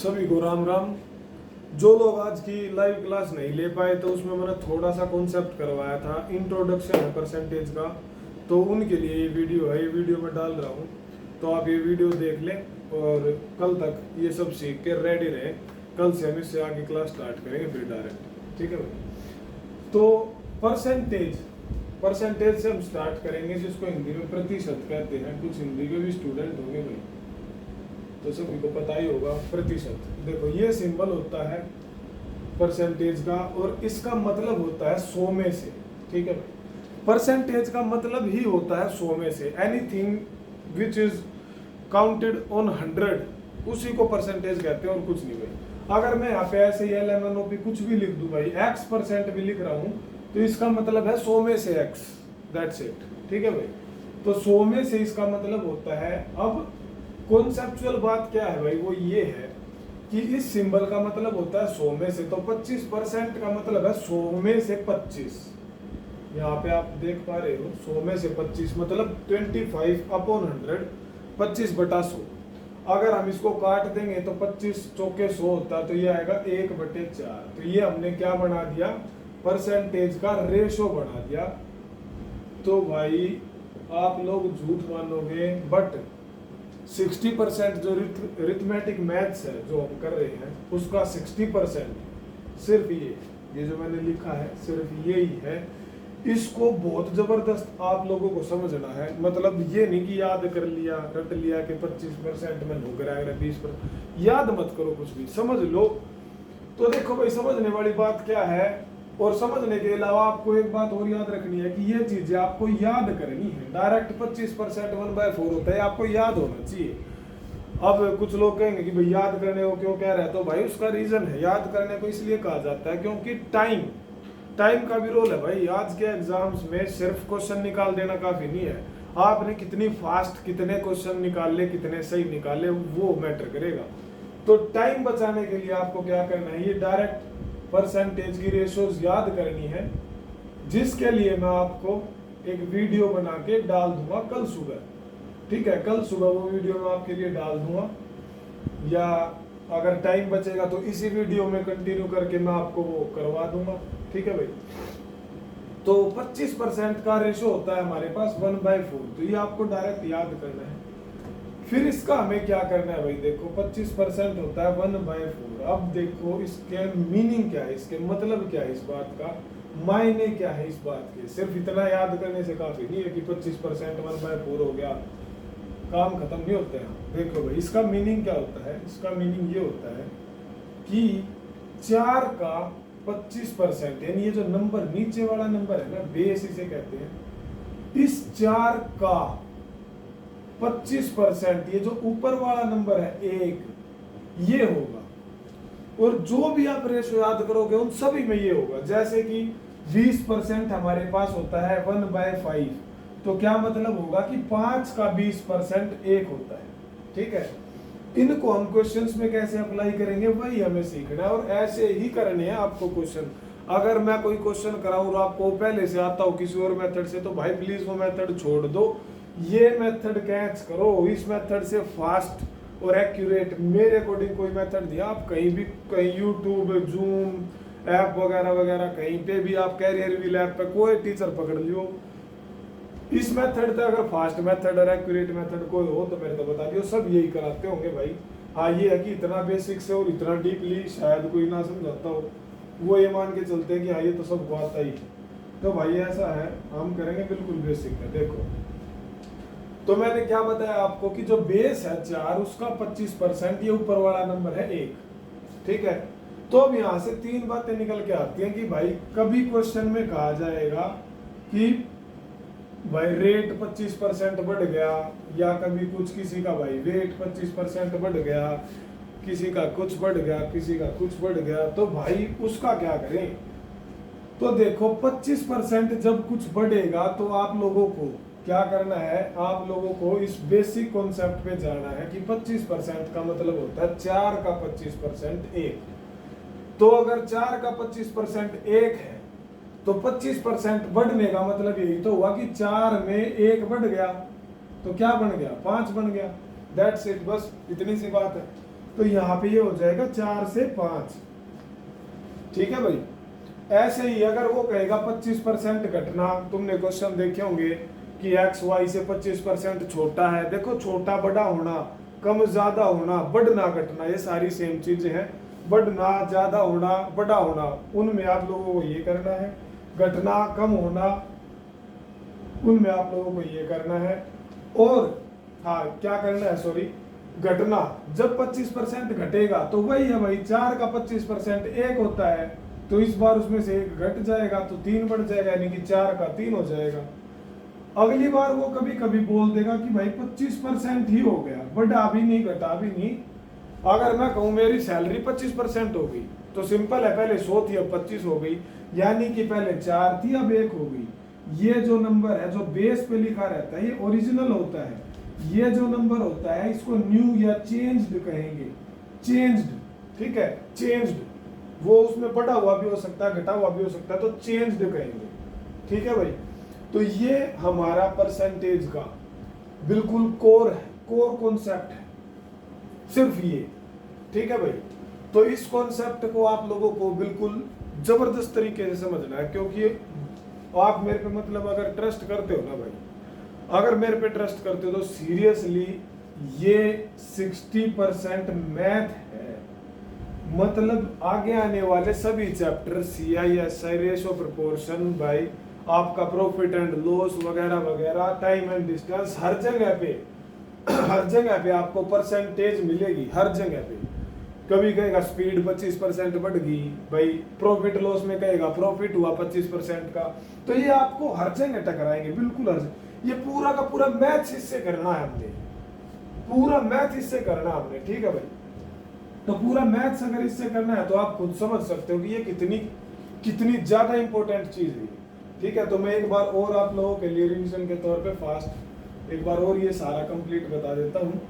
सभी को राम राम। जो लोग आज की लाइव क्लास नहीं ले पाए तो उसमें मैंने थोड़ा सा कॉन्सेप्ट करवाया था, इंट्रोडक्शन है परसेंटेज का, तो उनके लिए ये वीडियो है। ये वीडियो मैं डाल रहा हूँ, तो आप ये वीडियो देख लें और कल तक ये सब सीख के रेडी रहें। कल से हम इससे आगे क्लास स्टार्ट करेंगे फिर डायरेक्ट, ठीक है भाई। तो परसेंटेज से हम स्टार्ट करेंगे, जिसको हिंदी में प्रतिशत कहते हैं। कुछ हिंदी के भी स्टूडेंट होंगे भाई, तो सभी को पता ही होगा प्रतिशत। देखो ये सिंबल होता है परसेंटेज का और इसका मतलब होता है 100 में से, ठीक है भाई। परसेंटेज का मतलब ही होता है 100 में से। Anything which is counted on 100 उसी को परसेंटेज कहते हैं और कुछ नहीं भाई। अगर मैं यहाँ पे ऐसे LMNOP कुछ भी लिख दूं भाई, X% भी लिख रहा हूँ, तो इसका मतलब है 100 में से X, दैट्स इट, ठीक है भाई। तो 100 में से इसका मतलब होता है। अब कॉन्सेप्चुअल बात क्या है भाई, वो ये है कि इस सिंबल का मतलब होता है 100 में से, तो 25% का मतलब है 100 में से 25। यहाँ पे आप देख पा रहे हो 100 में से 25 मतलब 25/100, 25/100। अगर हम इसको काट देंगे तो 25 चौके 100 होता है, तो ये आएगा 1/4। तो ये हमने क्या बना दिया, परसेंटेज का रेशो बना दिया। तो भाई आप लोग झूठ मानोगे, बट 60% जो रिथमेटिक मैथ्स है जो हम कर रहे हैं, उसका 60% सिर्फ ये जो मैंने लिखा है सिर्फ ये ही है। इसको बहुत जबरदस्त आप लोगों को समझना है। मतलब ये नहीं कि याद कर लिया, रट लिया कि 25% में हो गया 20%, याद मत करो, कुछ भी समझ लो। तो देखो भाई, समझने वाली बात क्या है, और समझने के अलावा आपको एक बात और याद रखनी है कि ये चीजें आपको याद करनी है। डायरेक्ट 25% 1/4 होता है, आपको याद होना चाहिए। अब कुछ लोग कहेंगे कि भाई याद करने को क्यों कह रहे हैं, तो भाई उसका रीजन है। याद करने को इसलिए कहा जाता है क्योंकि टाइम का भी रोल है भाई। आज के एग्जाम्स में सिर्फ क्वेश्चन निकाल देना काफी नहीं है। आपने कितनी फास्ट कितने क्वेश्चन निकाले, कितने सही निकाले, वो मैटर करेगा। तो टाइम बचाने के लिए आपको क्या करना है, ये डायरेक्ट परसेंटेज की रेशोज याद करनी है, जिसके लिए मैं आपको एक वीडियो बना के डाल दूंगा कल सुबह, ठीक है। कल सुबह वो वीडियो मैं आपके लिए डाल दूंगा, या अगर टाइम बचेगा तो इसी वीडियो में कंटिन्यू करके मैं आपको वो करवा दूंगा, ठीक है भाई। तो 25% का रेशो होता है हमारे पास 1/4, तो ये आपको डायरेक्ट याद करना है। फिर इसका हमें क्या करना है भाई, देखो 25% होता है 1/4। अब देखो इसके मीनिंग क्या है, इसके मतलब क्या है, इस बात का मायने क्या है इस बात के। सिर्फ इतना याद करने से काफी नहीं है कि 25% 1/4 हो गया, काम खत्म नहीं होते हैं। देखो भाई इसका मीनिंग क्या होता है, इसका मीनिंग ये होता है कि 4 का 25%, यानी ये जो नंबर नीचे वाला नंबर है ना, बेस इसे कहते हैं, इस 4 का 25%, ये जो ऊपर वाला नंबर है 1, ये होगा। और जो भी आप रेशो याद करोगे उन सभी में ये होगा। जैसे कि 20% हमारे पास होता है 1/5, तो क्या मतलब होगा कि 5 का 20% 1 होता है, ठीक है। इनको हम क्वेश्चंस में कैसे अप्लाई करेंगे वही हमें सीखना है, और ऐसे ही करने हैं आपको क्वेश्चन। अगर मैं कोई क्वेश्चन कराऊं और आपको पहले से आता हो किसी और मेथड से, तो भाई प्लीज वो मेथड छोड़ दो, ये मेथड कैच करो। इस मेथड से फास्ट और एक्यूरेट मेरे अकॉर्डिंग कोई मेथड दिया, आप कहीं भी, कहीं यूट्यूब, जूम ऐप वगैरह वगैरह कहीं पे भी आप कैरियर व्हील ऐप पे कोई टीचर पकड़ लियो, इस मेथड से अगर फास्ट मेथड और एक्यूरेट मेथड कोई हो तो मेरे को बता दियो, सब यही कराते होंगे भाई। हाँ ये है कि इतना बेसिक से और इतना डीपली शायद कोई ना समझाता हो, वो ये मान के चलते हैं कि हाँ ये तो सबको आता ही। तो भाई ऐसा है, हम करेंगे बिल्कुल बेसिक में। देखो तो मैंने क्या बताया आपको कि जो बेस है 4, उसका 25%, ये ऊपर वाला नंबर है 1, ठीक है। तो अब यहाँ से 3 बातें निकल के आती हैं कि भाई कभी क्वेश्चन में कहा जाएगा कि भाई रेट 25% बढ़ गया, या कभी कुछ किसी का भाई वेट 25% बढ़ गया, किसी का कुछ बढ़ गया, किसी का कुछ बढ़ गया, तो भाई उसका क्या करें। तो देखो 25% जब कुछ बढ़ेगा तो आप लोगों को क्या करना है, आप लोगों को इस बेसिक कॉन्सेप्ट पे जाना है कि 25% का मतलब होता है 4 का 25% 1। तो अगर 4 का 25% 1 है, तो 25% बढ़ने का मतलब यही तो हुआ कि 4 में 1 बढ़ गया, तो क्या बन गया, 5 बन गया। दैट्स इट, बस इतनी सी बात है। तो यहाँ पे ये हो जाएगा 4 से 5। ठीक है भाई। ऐसे ही अगर वो कहेगा 25% घटना, तुमने क्वेश्चन देखे होंगे कि एक्स वाई से 25% छोटा है। देखो छोटा बड़ा होना, कम ज्यादा होना, बढ़ना घटना, ये सारी सेम चीजें हैं। बढ़ना, ज्यादा होना, बड़ा होना, उनमें आप लोगों को ये करना है। घटना, कम होना, उनमें आप लोगों को ये करना है। और हाँ क्या करना है, सॉरी, घटना जब 25% घटेगा तो वही है भाई, 4 का 25% 1 होता है, तो इस बार उसमें से 1 घट जाएगा तो 3 बढ़ जाएगा, यानी कि 4 का 3 हो जाएगा। अगली बार वो कभी कभी बोल देगा कि भाई 25% ही हो गया, बढ़ा भी नहीं घटा भी नहीं। अगर मैं कहूँ मेरी सैलरी 25% हो गई, तो सिंपल है, पहले 100 थी अब 25 हो गई, यानी कि पहले 4 थी अब 1 हो गई। ये जो नंबर है जो बेस पे लिखा रहता है ये ओरिजिनल होता है। ये जो नंबर होता है इसको न्यू या चेंज्ड कहेंगे, चेंज्ड। ठीक है, चेंज्ड, वो उसमें बढ़ा हुआ भी हो सकता है, घटा हुआ भी हो सकता है, तो चेंज्ड कहेंगे। ठीक है भाई। तो ये हमारा परसेंटेज का बिल्कुल कोर है, कोर कॉन्सेप्ट है सिर्फ ये। ठीक है भाई। तो इस कॉन्सेप्ट को आप लोगों को बिल्कुल जबरदस्त तरीके से समझना है, क्योंकि आप मेरे पे मतलब अगर ट्रस्ट करते हो ना भाई, अगर मेरे पे ट्रस्ट करते हो तो सीरियसली ये 60% मैथ है। मतलब आगे आने वाले सभी चैप्टर, CI, रेशो, प्रोपोर्शन भाई, आपका प्रॉफिट एंड लॉस वगैरह वगैरह, टाइम एंड डिस्टेंस, हर जगह पे आपको परसेंटेज मिलेगी, हर जगह पे। कभी कहेगा स्पीड 25% बढ़ गई भाई, प्रॉफिट लॉस में कहेगा प्रॉफिट हुआ 25% का, तो ये आपको हर जगह टकराएंगे, बिल्कुल हर जगह। ये पूरा का पूरा मैथ इससे करना है हमने, पूरा मैथ इससे करना हमने। ठीक है भाई। तो पूरा मैथ्स अगर इससे करना है तो आप खुद समझ सकते हो कि ये कितनी ज्यादा इंपॉर्टेंट चीज है। ठीक है। तो मैं एक बार और आप लोगों के लिए रिवीजन के तौर पे फास्ट एक बार और ये सारा कंप्लीट बता देता हूँ।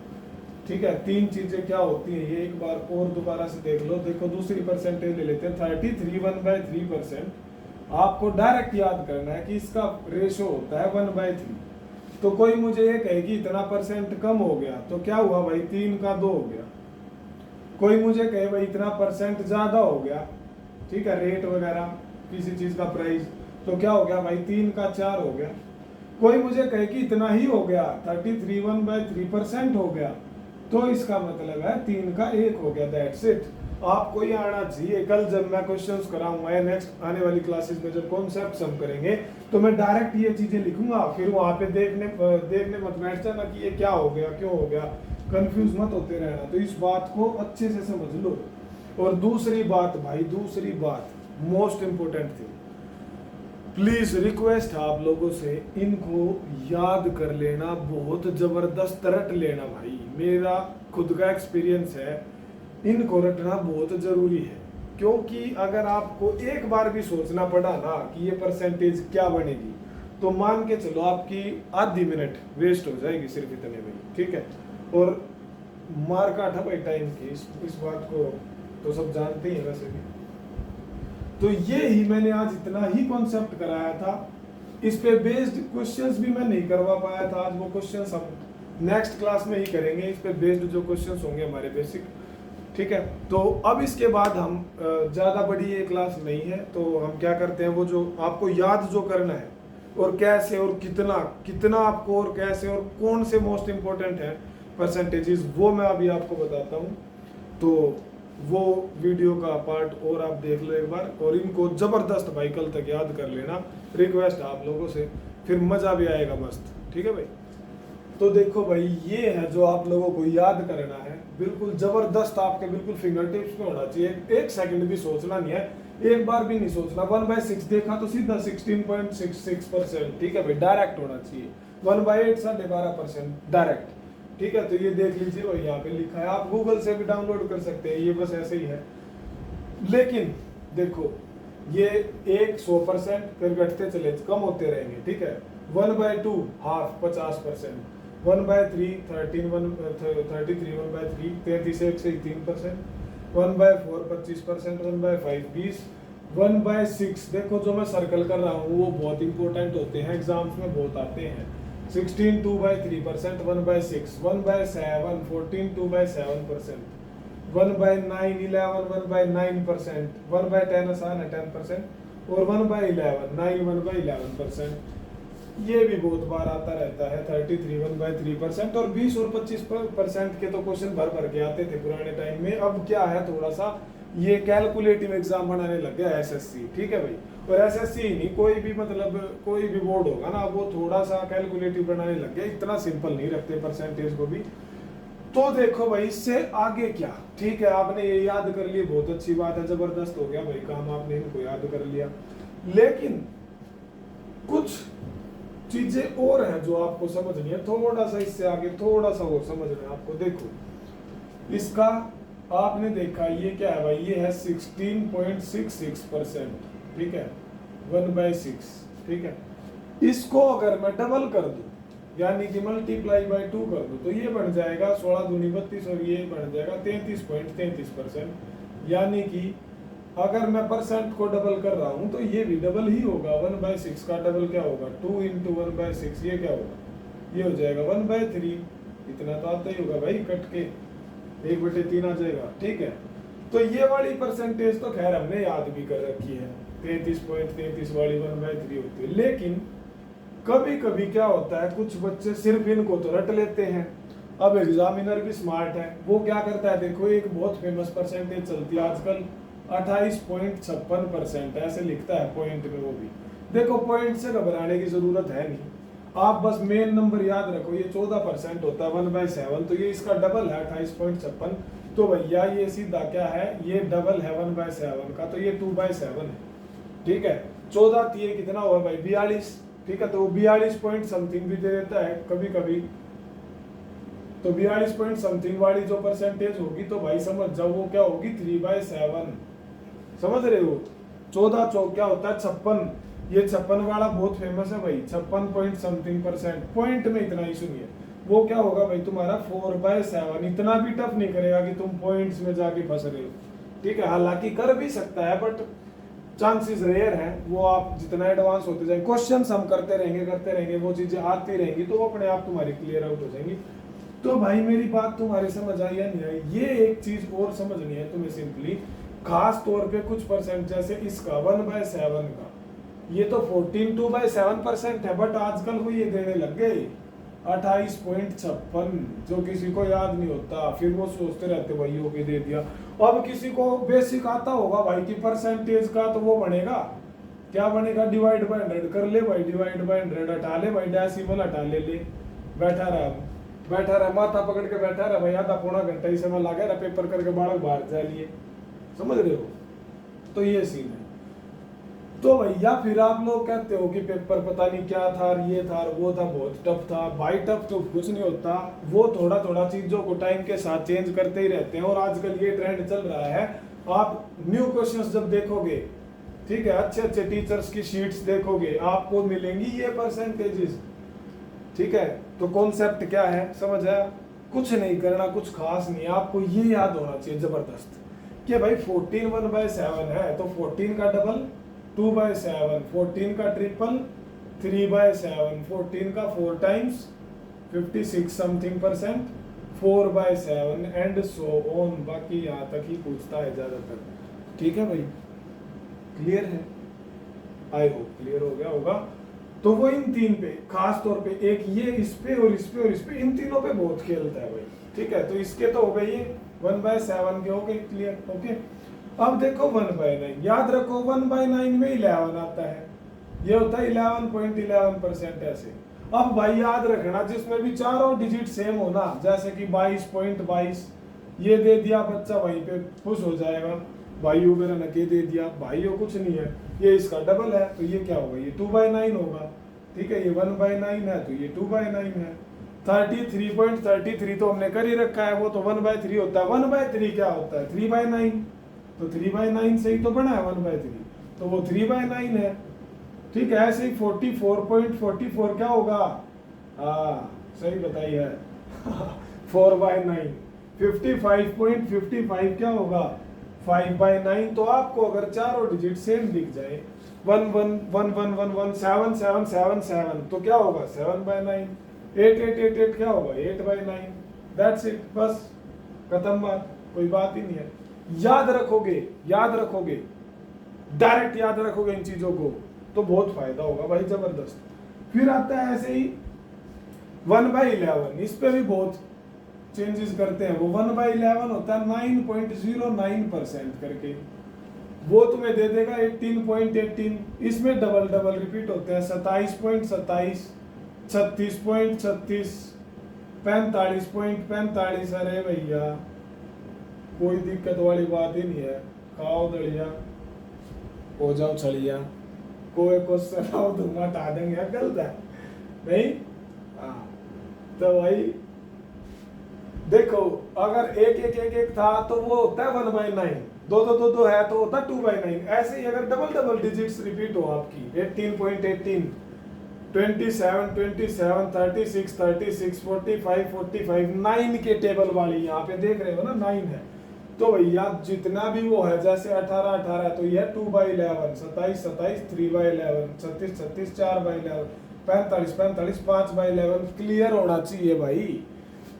ठीक है। 3 चीजें क्या होती हैं ये एक बार और दोबारा से देख लो। देखो दूसरी परसेंटेज ले लेते हैं 33 1/3%। आपको डायरेक्ट याद करना है कि इसका रेशो होता है 1/3। तो कोई मुझे ये कहे कि इतना % कम हो गया तो क्या हुआ भाई, 3 का 2 हो गया। कोई मुझे कहे भाई इतना % ज्यादा हो गया, ठीक है, रेट वगैरह किसी चीज का प्राइस, तो क्या हो गया भाई, 3 का 4 हो गया। कोई मुझे कहे कि इतना ही हो गया, 33 1/3% हो गया, तो इसका मतलब है 3 का 1 हो गया। That's it. आपको ये आना चाहिए। कल जब मैं क्वेश्चंस कराऊंगा या नेक्स्ट आने वाली क्लासेस में जब कॉन्सेप्ट हम करेंगे तो मैं डायरेक्ट ये चीजें लिखूंगा, फिर वहां पे देखने मत बैठ जाना कि ये क्या हो गया, क्यों हो गया, कंफ्यूज मत होते रहना। तो इस बात को अच्छे से समझ लो। और दूसरी बात भाई, दूसरी बात मोस्ट इंपोर्टेंट थी, प्लीज रिक्वेस्ट आप लोगों से, इनको याद कर लेना, बहुत जबरदस्त रट लेना भाई। मेरा खुद का एक्सपीरियंस है, इनको रटना बहुत जरूरी है। क्योंकि अगर आपको एक बार भी सोचना पड़ा ना कि ये परसेंटेज क्या बनेगी, तो मान के चलो आपकी आधी मिनट वेस्ट हो जाएगी सिर्फ इतने में। ठीक है। और मार काटा भाई टाइम की, इस बात को तो सब जानते ही हैं वैसे भी। तो ये ही मैंने आज इतना ही कॉन्सेप्ट कराया था। इस पे बेस्ड क्वेश्चंस भी मैं नहीं करवा पाया था आज, वो क्वेश्चंस हम नेक्स्ट क्लास में ही करेंगे। इस पे बेस्ड जो क्वेश्चंस होंगे हमारे बेसिक। ठीक है। तो अब इसके बाद हम ज़्यादा बड़ी ये क्लास नहीं है, तो हम क्या करते हैं, वो जो आपको याद जो करना है और कैसे और कितना आपको और कैसे और कौन से मोस्ट इम्पोर्टेंट है परसेंटेजेस, वो मैं अभी आपको बताता हूँ। तो वो वीडियो का पार्ट और आप देख लो एक बार, और इनको जबरदस्त भाई कल तक याद कर लेना, रिक्वेस्ट आप लोगों से, फिर मजा भी आएगा मस्त। ठीक है भाई। तो देखो भाई, ये है जो आप लोगों को याद करना है, बिल्कुल जबरदस्त, आपके बिल्कुल फिंगर टिप्स पे होना चाहिए। 1 सेकंड भी सोचना नहीं है, एक बार भी नहीं सोचना। 1/6 देखा तो सीधा 16.66%। ठीक है भाई, डायरेक्ट होना चाहिए। 1/8 12% डायरेक्ट। ठीक है। तो ये देख लीजिए भाई, यहाँ पे लिखा है, आप गूगल से भी डाउनलोड कर सकते हैं, ये बस ऐसे ही है। लेकिन देखो ये 100%, फिर घटते चले, कम होते रहेंगे। ठीक है। 1/2 हाफ 50%, 1/3 33 1/3 33 से 3%, 1/4 25%, 1/5 20, 1/6 देखो जो मैं सर्कल कर रहा हूँ वो बहुत इंपॉर्टेंट होते हैं, एग्जाम्स में बहुत आते हैं। 16 2/3%, 1/6, 1/7 14 2/7%, 1/9 11 1/9%, 1/10 आसान है 10%, और 1/11 9 1/11%। ये भी बहुत बार आता रहता है 33 1/3%, और 20 और 25% के तो क्वेश्चन भर भर के आते थे पुराने टाइम में। अब क्या है, थोड़ा सा ये कैलकुलेटिव एग्जाम बनाने लग गया एसएससी, ठीक है भाई। और एसएससी ही नहीं, कोई भी मतलब कोई भी बोर्ड होगा ना, वो थोड़ा सा कैलकुलेटिव बनाने लग गया, इतना सिंपल नहीं रखते परसेंटेज को भी। तो देखो भाई, इससे आगे क्या, ठीक है आपने ये याद कर लिए, बहुत अच्छी बात है, जबरदस्त हो गया भाई काम, आपने इनको याद कर लिया। लेकिन कुछ चीजें और हैं जो आपको समझनी है, थोड़ा सा इससे आगे थोड़ा सा और समझना है आपको। देखो इसका आपने देखा ये क्या है भाई, ये है 16.66%, ठीक है 1/6, ठीक है। इसको अगर मैं डबल कर दूं, यानी कि मल्टीप्लाई बाय 2 कर दूं, तो ये बन जाएगा 16 दूनी 32, और ये बन जाएगा 33.33%। यानी कि अगर मैं परसेंट को डबल कर रहा हूं तो ये भी डबल ही होगा। 1/6 का डबल क्या होगा, 2 × 1/6, ये क्या होगा, ये हो जाएगा 1/3। इतना तो आता ही होगा भाई, कट के 1/3 आ जाएगा, ठीक है। तो ये वाली परसेंटेज तो खैर हमने याद भी कर रखी है, 33.33 वाली 1/3 होती है। लेकिन कभी कभी क्या होता है, कुछ बच्चे सिर्फ इनको तो रट लेते हैं। अब एग्जामिनर भी स्मार्ट है, वो क्या करता है, देखो एक बहुत फेमस परसेंटेज चलती है आजकल 28.56%, ऐसे लिखता है पॉइंट में। वो भी देखो, पॉइंट से घबराने की जरूरत है नहीं, आप बस मेन नंबर याद रखो। ये 14% होता है 1/7, तो ये इसका डबल है 28.56। तो भैया ये सीधा क्या है, ये डबल है 1/7 का, तो ये 2/7 है, ठीक है। 14 तो ये कितना हुआ भाई, 42, ठीक है। तो 42 पॉइंट समथिंग भी दे देता है कभी कभी, तो 42 पॉइंट समथिंग वाली जो परसेंटेज होगी, तो भाई समझ जाओ वो क्या होगी, 3/7, समझ रहे हो। 14 चौक क्या होता है 56, ये 56 वाला बहुत फेमस है भाई, 56 पॉइंट समथिंग %। पॉइंट में इतना इशू नहीं है, वो क्या होगा भाई तुम्हारा 4/7। इतना भी टफ नहीं करेगा कि तुम पॉइंट्स में जाके फंस रहे हो, ठीक है। हालांकि कर भी सकता है, बट चांसेस रेयर हैं। वो आप जितना एडवांस होते जाएंगे, क्वेश्चंस हम करते रहेंगे, वो चीजें आती रहेंगी, तो वो अपने आप तुम्हारी क्लियर आउट हो जाएंगी। तो भाई मेरी बात तुम्हारे समझ आई या नहीं आई, ये एक चीज और समझनी है तुम्हें सिंपली, खास तौर पे कुछ परसेंट, जैसे इसका 1/7 का, ये तो 14 2/7% है, बट आजकल वो ये देने लग गए 28.56, जो किसी को याद नहीं होता, फिर वो सोचते रहते भाई हो के दे दिया। अब किसी को बेसिक आता होगा भाई कि परसेंटेज का, तो वो बनेगा क्या बनेगा, डिवाइड बाय 100 कर ले भाई, डिवाइड बाय 100 हटा ले भाई, डेसिमल हटा ले, बैठा रहा माथा पकड़ के बैठा रहा भाई, आधा पौना घंटा ही समय लगा रहा, पेपर करके बालक बाहर जा लिए, समझ रहे हो। तो ये सीन है। तो भैया फिर आप लोग कहते हो कि पेपर पता नहीं क्या था, ये था वो था, बहुत टफ था भाई। टफ तो कुछ नहीं होता, वो थोड़ा थोड़ा चीजों को टाइम के साथ चेंज करते ही रहते हैं। और आजकल ये ट्रेंड चल रहा है, आप न्यू क्वेश्चंस जब देखोगे, ठीक है, अच्छे अच्छे टीचर्स की शीट्स देखोगे, आपको मिलेंगी ये परसेंटेजेस, ठीक है। तो कॉन्सेप्ट क्या है, समझ आया, कुछ नहीं करना, कुछ खास नहीं, आपको ये याद होना चाहिए जबरदस्त कि भाई 14 1/7 है, तो 14 का डबल 2/7, 14 का ट्रिपल 3/7, 14 का 4 times 56 something %, 4/7 and so on. बाकी यहाँ तक ही पूछता है ज्यादातर, ठीक है भाई, क्लियर है, आई होप क्लियर हो गया होगा। तो वो इन तीन पे खास तौर पे, एक ये इस पे और इस पे और इस पे, इन तीनों पे बहुत खेलता है भाई, ठीक है। तो इसके तो हो गए ये 1/7 के हो गए क्लियर, ओके। अब देखो 1/9, याद रखो 1/9 में 11 आता है, ये होता है 11.11% ऐसे। अब भाई याद रखना, जिसमें भी चारों डिजिट सेम हो ना, जैसे कि 22.22, ये दे दिया बच्चा, वहीं पे खुश हो जाएगा, भाइयों मेरा नके दे दिया, भाइयों कुछ नहीं है, ये इसका डबल है, तो ये क्या होगा, ये 2/9 होगा, ठीक है। ये 1/9 है, तो ये 2/9 है। 33.33 तो हमने कर ही रखा है, वो तो 1/3 होता है। 1/3 क्या होता है, 3/9, तो 3/9 से ही तो बना है 1/3, तो वो 3/9 है, ठीक है। ऐसे ही 44.44 क्या होगा, सही बताई है 4/9। 55.55 क्या होगा, 5/9। तो आपको अगर चारों डिजिट सेम दिख जाए, 11111177777, तो क्या होगा 7/9। 8888 क्या होगा 8/9। दैट्स इट, बस खत्म बात। कोई बात ही नहीं है। याद रखोगे डायरेक्ट याद रखोगे इन चीजों को तो बहुत फायदा होगा भाई, जबरदस्त। फिर आता है ऐसे ही 1/11, इस पे भी बहुत चेंजेस करते हैं। वो 1/11 होता है 9.09% करके, वो तुम्हें दे देगा 18.18। इसमें डबल रिपीट होते हैं 27.27, 36.36, 45.45। अरे भैया कोई दिक्कत वाली बात ही नहीं है, खाओ दड़िया हो जाओ छड़िया, कोई क्वेश्चन आओ दूंगा हटा देंगे, गलत है नहीं। हाँ तो भाई देखो, अगर एक था तो वो होता है 1/9, दो है तो होता है 2/9। ऐसे ही अगर डबल डिजिट्स रिपीट हो आपकी 18.18, 27, 27, 36, 36, 45, 45, 9 के टेबल वाली यहाँ पे देख रहे हो ना 9 है। तो भैया जितना भी वो है, जैसे 18 है तो यह 2/11, 27, 3/11, 36, 4/11, 45, 5/11। क्लियर होना चाहिए भाई,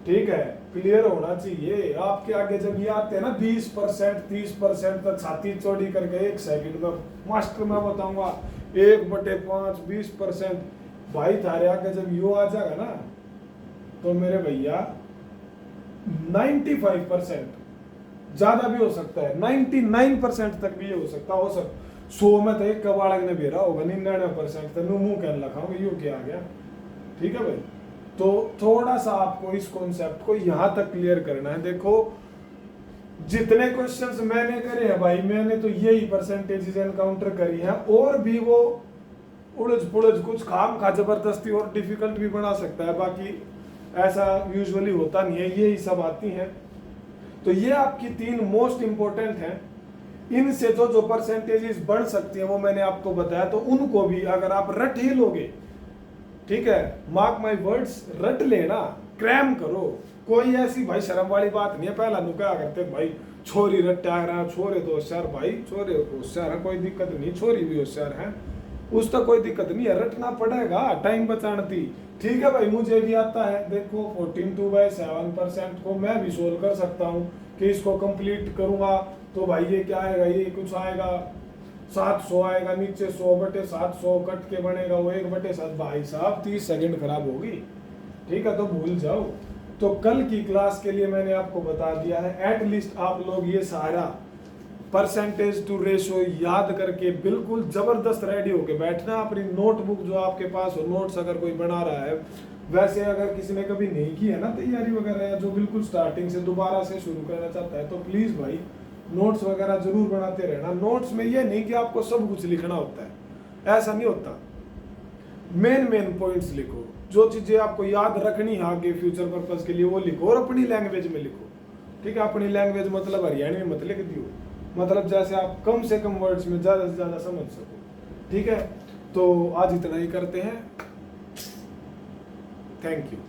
ठीक है, क्लियर होना चाहिए। आपके आगे जब ये आते हैं ना 20%, 30% तक छाती चौड़ी करके 1 सेकंड में मास्टर मैं बताऊंगा 1/5, 20%। भाई थारे आगे जब यो आ जाएगा ना तो मेरे भैया 95%, ज्यादा भी हो सकता है 99% तक भी ये हो सकता 100 में तो एक कबाड़ ने भेरा होगा 99% तो मुंह कहने लगा यो क्या आ गया। ठीक है भाई, तो थोड़ा सा आपको इस कॉन्सेप्ट को यहां तक क्लियर करना है। देखो जितने क्वेश्चंस मैंने करे हैं भाई, मैंने तो यही परसेंटेजेस एनकाउंटर करी हैं, और भी वो उड़ज पुड़ज कुछ काम खा जबरदस्ती और डिफिकल्ट भी बना सकता है, बाकी ऐसा यूजुअली होता नहीं है, यही सब आती हैं। तो ये आपकी 3 मोस्ट इंपॉर्टेंट हैं। इनसे जो परसेंटेजेस बढ़ सकती हैं वो मैंने आपको बताया, तो उनको भी अगर आप रट ही लोगे, ठीक है, मार्क माय वर्ड्स, रट लेना, क्रैम करो। कोई ऐसी भाई शर्म वाली बात नहीं है। पहला नुका करते भाई छोरी रट्टा रहा, छोरे तो होशियार, भाई छोरे होशियार है, कोई दिक्कत नहीं, छोरी भी होशियार है, उस तक कोई दिक्कत नहीं है, रटना पड़ेगा, टाइम बचाती। ठीक है भाई, मुझे भी आता है। देखो 14/7% को मैं भी सोल्व कर सकता हूँ कि इसको कंप्लीट करूंगा तो भाई ये क्या आएगा, ये कुछ आएगा 700 आएगा, नीचे 100/700 कट के बनेगा वो 1/7। भाई साहब 30 सेकंड खराब होगी, ठीक है, तो भूल जाओ। तो कल की क्लास के लिए मैंने आपको बता दिया है, एटलीस्ट आप लोग ये सारा परसेंटेज टू रेशो याद करके बिल्कुल जबरदस्त रेडी होके बैठना। अपनी नोटबुक जो आपके पास हो, नोट्स अगर कोई बना रहा है, वैसे अगर किसी ने कभी नहीं की है ना तैयारी वगैरह, या जो बिल्कुल स्टार्टिंग से दोबारा से शुरू करना चाहता है, तो प्लीज भाई नोट्स वगैरह जरूर बनाते रहना। नोट्स में ये नहीं कि आपको सब कुछ लिखना होता है, ऐसा नहीं होता। मेन पॉइंट्स लिखो, जो चीजें आपको याद रखनी है आगे फ्यूचर पर्पस के लिए वो लिखो, और अपनी लैंग्वेज में लिखो। ठीक है, अपनी लैंग्वेज मतलब हरियाणवी मत लिख दियो, मतलब जैसे आप कम से कम वर्ड्स में ज्यादा से ज्यादा समझ सको। ठीक है, तो आज इतना ही करते हैं। Thank you.